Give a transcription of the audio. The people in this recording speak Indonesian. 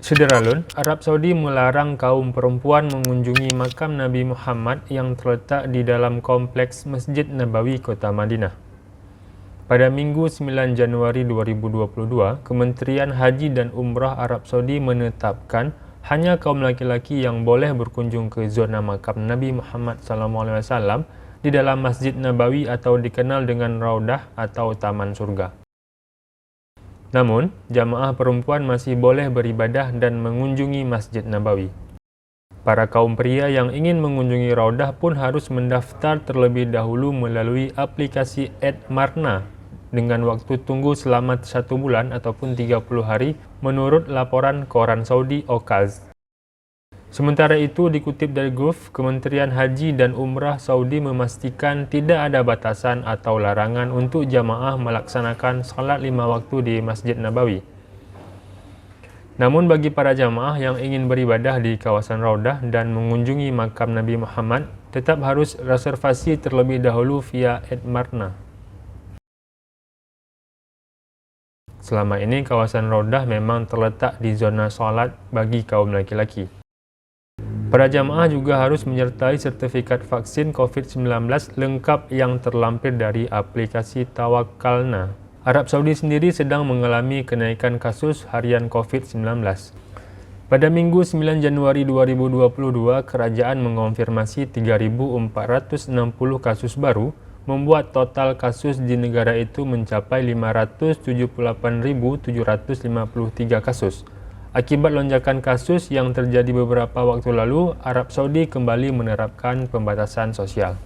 Sederalun, Arab Saudi melarang kaum perempuan mengunjungi makam Nabi Muhammad yang terletak di dalam kompleks Masjid Nabawi Kota Madinah. Pada Minggu 9 Januari 2022, Kementerian Haji dan Umrah Arab Saudi menetapkan hanya kaum laki-laki yang boleh berkunjung ke zona makam Nabi Muhammad SAW di dalam Masjid Nabawi atau dikenal dengan Raudah atau Taman Surga. Namun, jamaah perempuan masih boleh beribadah dan mengunjungi Masjid Nabawi. Para kaum pria yang ingin mengunjungi Raudah pun harus mendaftar terlebih dahulu melalui aplikasi @marna dengan waktu tunggu selama 1 bulan ataupun 30 hari menurut laporan koran Saudi Okaz. Sementara itu, dikutip dari Gulf, Kementerian Haji dan Umrah Saudi memastikan tidak ada batasan atau larangan untuk jamaah melaksanakan salat 5 waktu di Masjid Nabawi. Namun bagi para jamaah yang ingin beribadah di kawasan Raudah dan mengunjungi makam Nabi Muhammad, tetap harus reservasi terlebih dahulu via @marna. Selama ini, kawasan Raudah memang terletak di zona salat bagi kaum laki-laki. Para jamaah juga harus menyertai sertifikat vaksin COVID-19 lengkap yang terlampir dari aplikasi Tawakkalna. Arab Saudi sendiri sedang mengalami kenaikan kasus harian COVID-19. Pada Minggu 9 Januari 2022, kerajaan mengonfirmasi 3.460 kasus baru, membuat total kasus di negara itu mencapai 578.753 kasus. Akibat lonjakan kasus yang terjadi beberapa waktu lalu, Arab Saudi kembali menerapkan pembatasan sosial.